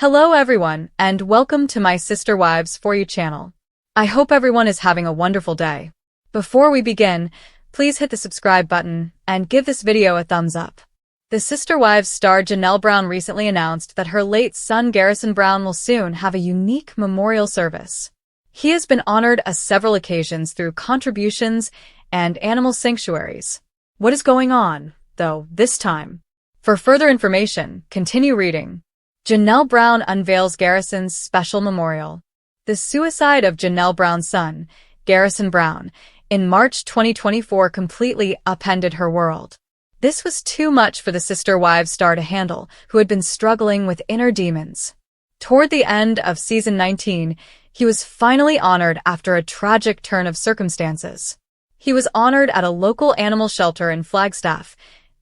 Hello everyone, and welcome to my Sister Wives For You channel. I hope everyone is having a wonderful day. Before we begin, please hit the subscribe button and give this video a thumbs up. The Sister Wives star Janelle Brown recently announced that her late son Garrison Brown will soon have a unique memorial service. He has been honored on several occasions through contributions and animal sanctuaries. What is going on, though, this time? For further information, continue reading. Janelle Brown unveils Garrison's special memorial. The suicide of Janelle Brown's son, Garrison Brown, in March 2024 completely upended her world. This was too much for the Sister Wives star to handle, who had been struggling with inner demons. Toward the end of season 19, he was finally honored after a tragic turn of circumstances. He was honored at a local animal shelter in Flagstaff,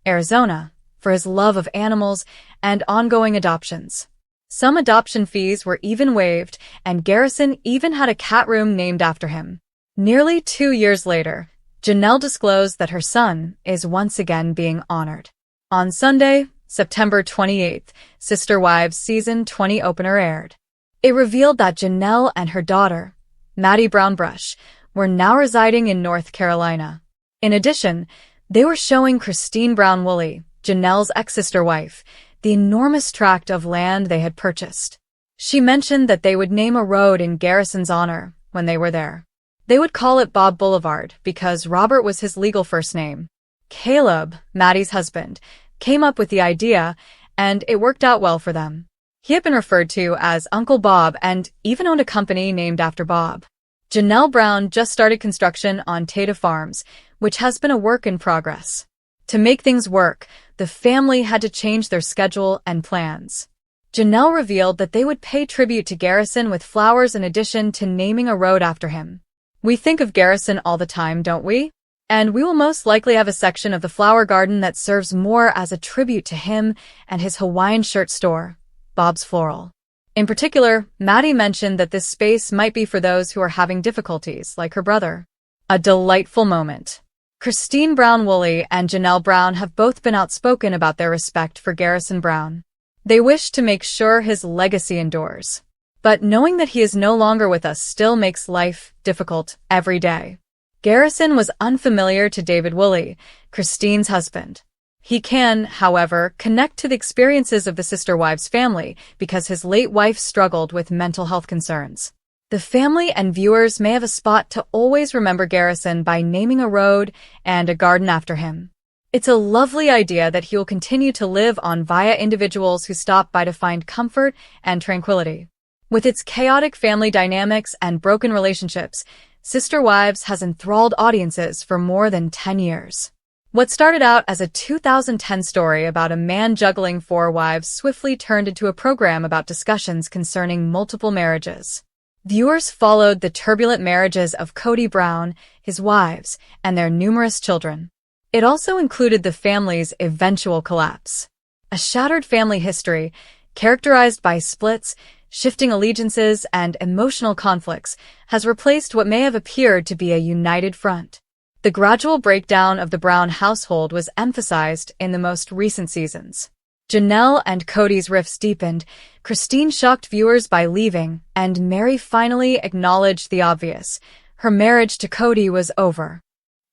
Arizona, for his love of animals and ongoing adoptions. Some adoption fees were even waived, and Garrison even had a cat room named after him. Nearly 2 years later, Janelle disclosed that her son is once again being honored. On Sunday, September 28th, Sister Wives Season 20 opener aired. It revealed that Janelle and her daughter, Maddie Brownbrush, were now residing in North Carolina. In addition, they were showing Christine Brown Woolley, Janelle's ex-sister wife, the enormous tract of land they had purchased. She mentioned that they would name a road in Garrison's honor when they were there. They would call it Bob Boulevard because Robert was his legal first name. Caleb, Maddie's husband, came up with the idea, and it worked out well for them. He had been referred to as Uncle Bob and even owned a company named after Bob. Janelle Brown just started construction on Tata Farms, which has been a work in progress. To make things work, the family had to change their schedule and plans. Janelle revealed that they would pay tribute to Garrison with flowers in addition to naming a road after him. We think of Garrison all the time, don't we? And we will most likely have a section of the flower garden that serves more as a tribute to him and his Hawaiian shirt store, Bob's Floral. In particular, Maddie mentioned that this space might be for those who are having difficulties, like her brother. A delightful moment. Christine Brown Woolley and Janelle Brown have both been outspoken about their respect for Garrison Brown. They wish to make sure his legacy endures. But knowing that he is no longer with us still makes life difficult every day. Garrison was unfamiliar to David Woolley, Christine's husband. He can, however, connect to the experiences of the Sister Wives family because his late wife struggled with mental health concerns. The family and viewers may have a spot to always remember Garrison by naming a road and a garden after him. It's a lovely idea that he will continue to live on via individuals who stop by to find comfort and tranquility. With its chaotic family dynamics and broken relationships, Sister Wives has enthralled audiences for more than 10 years. What started out as a 2010 story about a man juggling 4 wives swiftly turned into a program about discussions concerning multiple marriages. Viewers followed the turbulent marriages of Kody Brown, his wives, and their numerous children. It also included the family's eventual collapse. A shattered family history, characterized by splits, shifting allegiances, and emotional conflicts, has replaced what may have appeared to be a united front. The gradual breakdown of the Brown household was emphasized in the most recent seasons. Janelle and Kody's rifts deepened, Christine shocked viewers by leaving, and Mary finally acknowledged the obvious. Her marriage to Kody was over.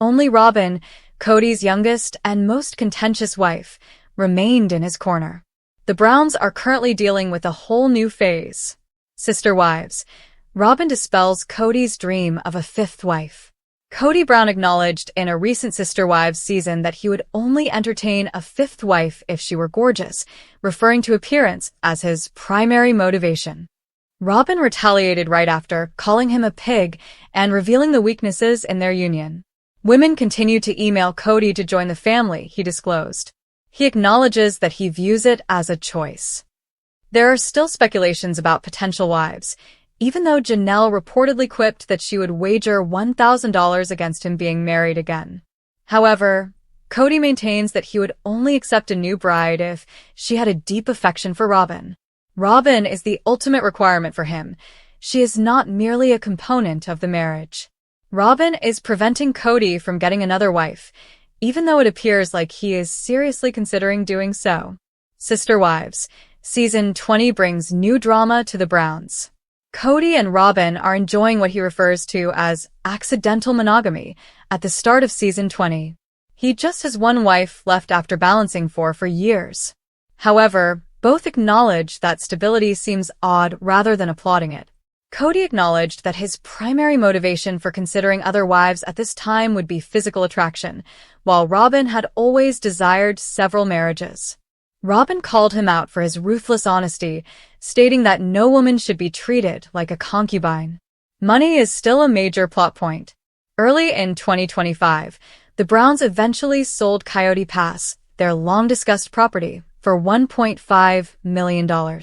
Only Robyn, Kody's youngest and most contentious wife, remained in his corner. The Browns are currently dealing with a whole new phase. Sister Wives. Robyn dispels Kody's dream of a 5th wife. Kody Brown acknowledged in a recent Sister Wives season that he would only entertain a 5th wife if she were gorgeous, referring to appearance as his primary motivation. Robyn retaliated right after, calling him a pig and revealing the weaknesses in their union. Women continue to email Kody to join the family, he disclosed. He acknowledges that he views it as a choice. There are still speculations about potential wives, even though Janelle reportedly quipped that she would wager $1,000 against him being married again. However, Kody maintains that he would only accept a new bride if she had a deep affection for Robyn. Robyn is the ultimate requirement for him. She is not merely a component of the marriage. Robyn is preventing Kody from getting another wife, even though it appears like he is seriously considering doing so. Sister Wives. Season 20 brings new drama to the Browns. Kody and Robyn are enjoying what he refers to as accidental monogamy at the start of Season 20. He just has one wife left after balancing four for years. However, both acknowledge that stability seems odd rather than applauding it. Kody acknowledged that his primary motivation for considering other wives at this time would be physical attraction, while Robyn had always desired several marriages. Robyn called him out for his ruthless honesty, stating that no woman should be treated like a concubine. Money is still a major plot point. Early in 2025, the Browns eventually sold Coyote Pass, their long-discussed property, for $1.5 million.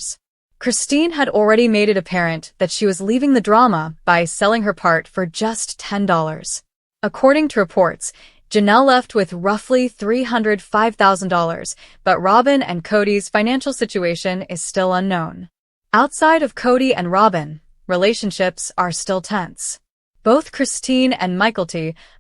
Christine had already made it apparent that she was leaving the drama by selling her part for just $10. According to reports, Janelle left with roughly $305,000, but Robyn and Kody's financial situation is still unknown. Outside of Kody and Robyn, relationships are still tense. Both Christine and Michael,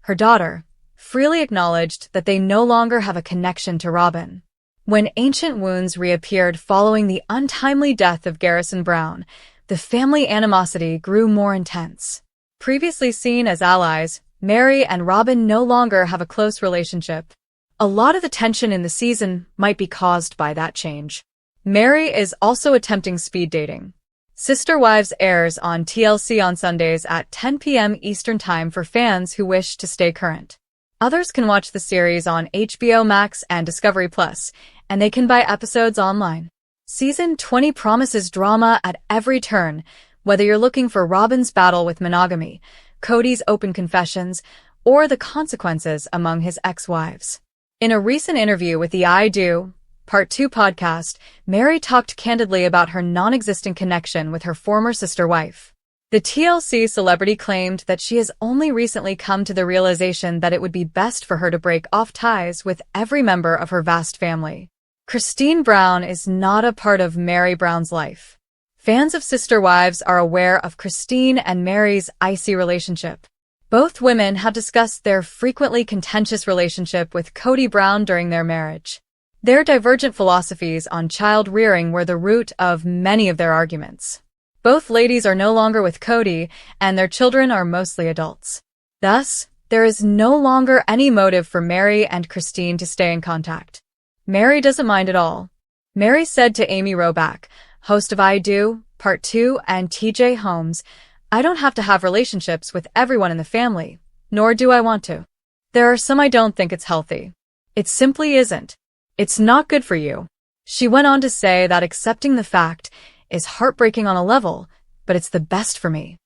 her daughter, freely acknowledged that they no longer have a connection to Robyn. When ancient wounds reappeared following the untimely death of Garrison Brown, the family animosity grew more intense. Previously seen as allies, Meri and Robyn no longer have a close relationship. A lot of the tension in the season might be caused by that change. Meri is also attempting speed dating. Sister Wives airs on TLC on Sundays at 10 p.m. Eastern Time for fans who wish to stay current. Others can watch the series on HBO Max and Discovery Plus, and they can buy episodes online. Season 20 promises drama at every turn, whether you're looking for Robyn's battle with monogamy, Kody's open confessions, or the consequences among his ex-wives. In a recent interview with the I Do Part 2 podcast, Meri talked candidly about her non-existent connection with her former sister wife. The TLC celebrity claimed that she has only recently come to the realization that it would be best for her to break off ties with every member of her vast family. Christine Brown is not a part of Meri Brown's life. Fans of Sister Wives are aware of Christine and Meri's icy relationship. Both women have discussed their frequently contentious relationship with Kody Brown during their marriage. Their divergent philosophies on child rearing were the root of many of their arguments. Both ladies are no longer with Kody, and their children are mostly adults. Thus, there is no longer any motive for Meri and Christine to stay in contact. Meri doesn't mind at all. Meri said to Amy Robach, host of I Do Part 2 and TJ Holmes, "I don't have to have relationships with everyone in the family, nor do I want to. There are some I don't think it's healthy. It simply isn't. It's not good for you." She went on to say that accepting the fact is heartbreaking on a level, but it's the best for me.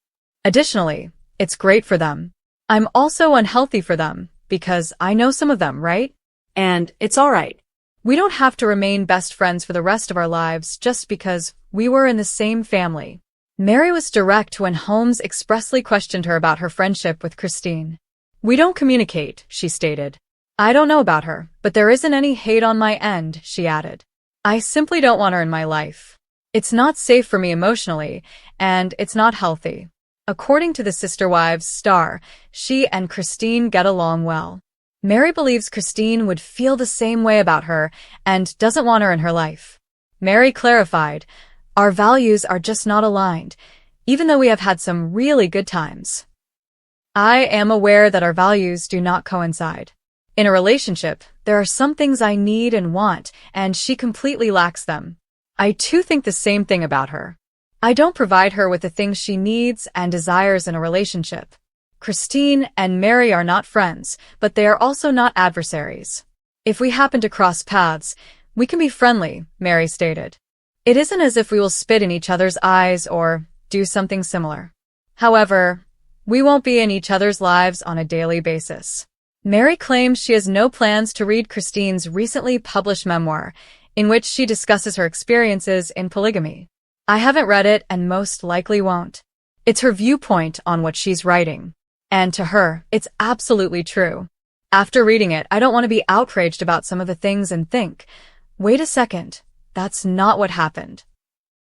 Additionally, it's great for them. I'm also unhealthy for them, because I know some of them, right? And it's alright. We don't have to remain best friends for the rest of our lives just because we were in the same family. Meri was direct when Holmes expressly questioned her about her friendship with Christine. "We don't communicate," she stated. "I don't know about her, but there isn't any hate on my end," she added. "I simply don't want her in my life. It's not safe for me emotionally, and it's not healthy." According to the Sister Wives star, she and Christine get along well. Meri believes Christine would feel the same way about her and doesn't want her in her life. Meri clarified, "Our values are just not aligned, even though we have had some really good times. I am aware that our values do not coincide. In a relationship, there are some things I need and want, and she completely lacks them. I too think the same thing about her. I don't provide her with the things she needs and desires in a relationship." Christine and Meri are not friends, but they are also not adversaries. "If we happen to cross paths, we can be friendly," Meri stated. "It isn't as if we will spit in each other's eyes or do something similar. However, we won't be in each other's lives on a daily basis." Meri claims she has no plans to read Christine's recently published memoir, in which she discusses her experiences in polygamy. "I haven't read it and most likely won't. It's her viewpoint on what she's writing. And to her, it's absolutely true. After reading it, I don't want to be outraged about some of the things and think, wait a second, that's not what happened."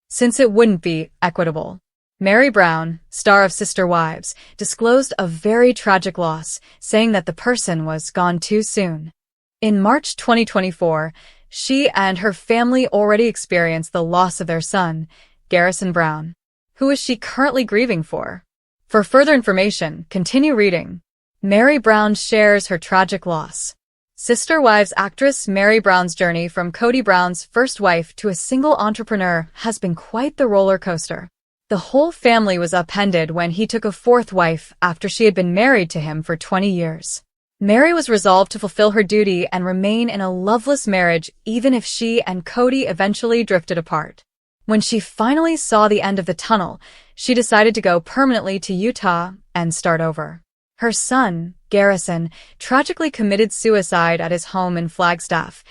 Since it wouldn't be equitable. Meri Brown, star of Sister Wives, disclosed a very tragic loss, saying that the person was gone too soon. In March 2024, She and her family already experienced the loss of their son, Garrison Brown. Who is she currently grieving for? For further information, continue reading. Meri Brown shares her tragic loss. Sister Wives actress Meri Brown's journey from Kody Brown's first wife to a single entrepreneur has been quite the roller coaster. The whole family was upended when he took a fourth wife after she had been married to him for 20 years. Meri was resolved to fulfill her duty and remain in a loveless marriage even if she and Kody eventually drifted apart. When she finally saw the end of the tunnel, she decided to go permanently to Utah and start over. Her son, Garrison, tragically committed suicide at his home in Flagstaff,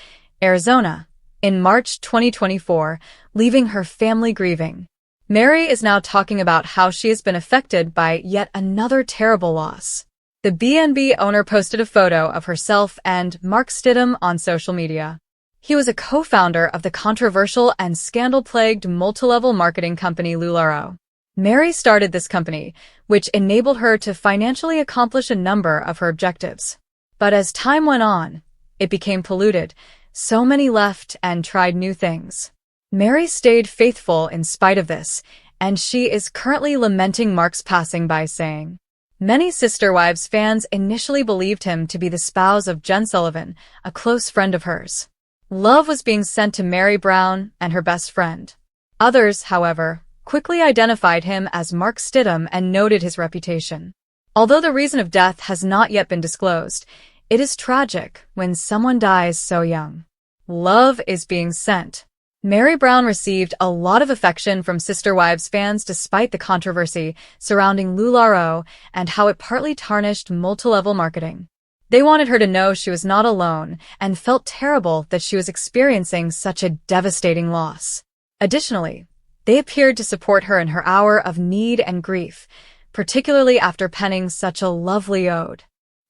Arizona, in March 2024, leaving her family grieving. Meri is now talking about how she has been affected by yet another terrible loss. The B&B owner posted a photo of herself and Mark Stidham on social media. He was a co-founder of the controversial and scandal-plagued multi-level marketing company LuLaRoe. Meri started this company, which enabled her to financially accomplish a number of her objectives. But as time went on, it became polluted. So many left and tried new things. Meri stayed faithful in spite of this, and she is currently lamenting Mark's passing by saying, "Many Sister Wives fans initially believed him to be the spouse of Jen Sullivan, a close friend of hers. Love was being sent to Meri Brown and her best friend. Others, however, quickly identified him as Mark Stidham and noted his reputation. Although the reason of death has not yet been disclosed, it is tragic when someone dies so young. Love is being sent." Meri Brown received a lot of affection from Sister Wives fans despite the controversy surrounding LuLaRoe and how it partly tarnished multi-level marketing. They wanted her to know she was not alone and felt terrible that she was experiencing such a devastating loss. Additionally, they appeared to support her in her hour of need and grief, particularly after penning such a lovely ode.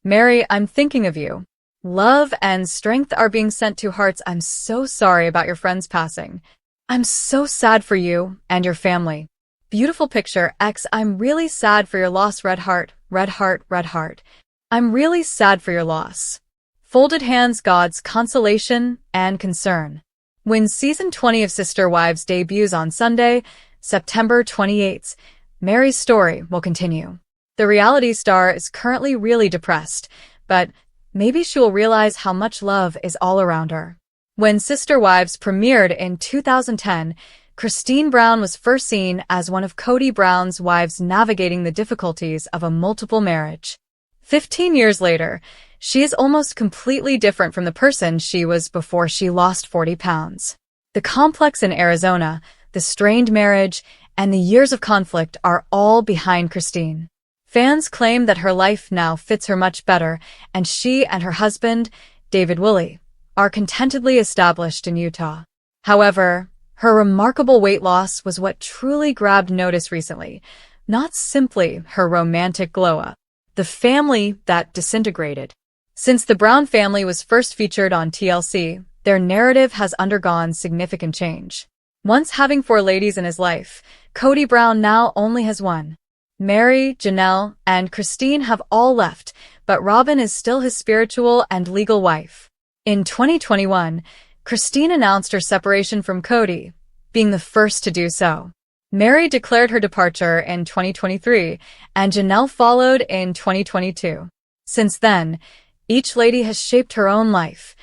"Meri, I'm thinking of you. Love and strength are being sent to hearts. I'm so sorry about your friend's passing. I'm so sad for you and your family. Beautiful picture. X. I'm really sad for your loss. Red heart, red heart, red heart. I'm really sad for your loss. Folded hands. God's consolation and concern." When Season 20 of Sister Wives debuts on Sunday, September 28th, Meri's story will continue. The reality star is currently really depressed, but maybe she will realize how much love is all around her. When Sister Wives premiered in 2010, Christine Brown was first seen as one of Kody Brown's wives navigating the difficulties of a multiple marriage. 15 years later, she is almost completely different from the person she was before she lost 40 pounds. The complex in Arizona, the strained marriage, and the years of conflict are all behind Christine. Fans claim that her life now fits her much better, and she and her husband, David Willey, are contentedly established in Utah. However, her remarkable weight loss was what truly grabbed notice recently, not simply her romantic glow-up. The family that disintegrated. Since the Brown family was first featured on TLC, their narrative has undergone significant change. Once having 4 ladies in his life, Kody Brown now only has one. Meri, Janelle, and Christine have all left, but Robyn is still his spiritual and legal wife. In 2021, Christine announced her separation from Kody, being the first to do so. Meri declared her departure in 2023, and Janelle followed in 2022. Since then, each lady has shaped her own life.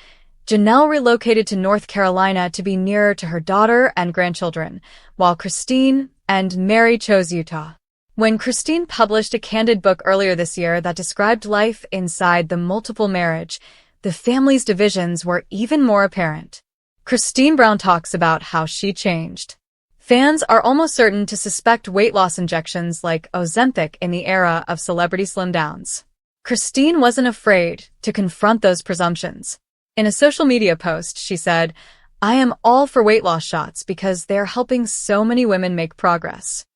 Janelle relocated to North Carolina to be nearer to her daughter and grandchildren, while Christine and Meri chose Utah. When Christine published a candid book earlier this year that described life inside the multiple marriage, the family's divisions were even more apparent. Christine Brown talks about how she changed. Fans are almost certain to suspect weight loss injections like Ozempic in the era of celebrity slim downs. Christine wasn't afraid to confront those presumptions. In a social media post, she said, "I am all for weight loss shots because they're helping so many women make progress."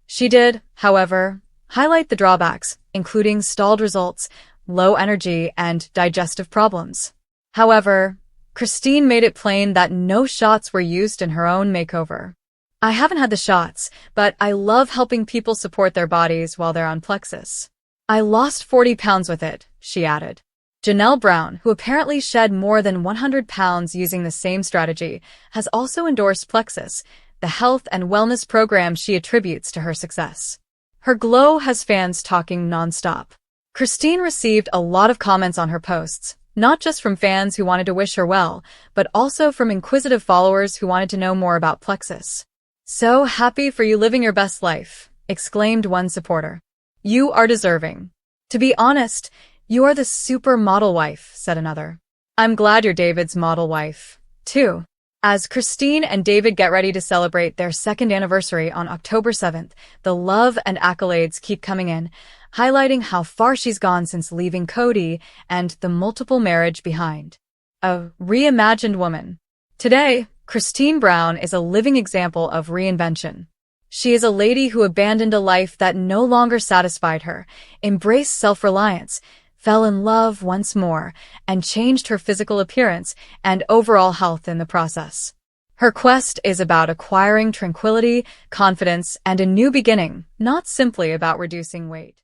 She did, however, highlight the drawbacks, including stalled results, low energy, and digestive problems. However, Christine made it plain that no shots were used in her own makeover. "I haven't had the shots, but I love helping people support their bodies while they're on Plexus. I lost 40 pounds with it," she added. Janelle Brown, who apparently shed more than 100 pounds using the same strategy, has also endorsed Plexus, the health and wellness program she attributes to her success. Her glow has fans talking nonstop. Christine received a lot of comments on her posts, not just from fans who wanted to wish her well, but also from inquisitive followers who wanted to know more about Plexus. "So happy for you living your best life," exclaimed one supporter. "You are deserving. To be honest, you are the super model wife," said another. "I'm glad you're David's model wife, too." As Christine and David get ready to celebrate their second anniversary on October 7th, the love and accolades keep coming in, highlighting how far she's gone since leaving Kody and the multiple marriage behind. A reimagined woman. Today, Christine Brown is a living example of reinvention. She is a lady who abandoned a life that no longer satisfied her, embraced self-reliance, fell in love once more, and changed her physical appearance and overall health in the process. Her quest is about acquiring tranquility, confidence, and a new beginning, not simply about reducing weight.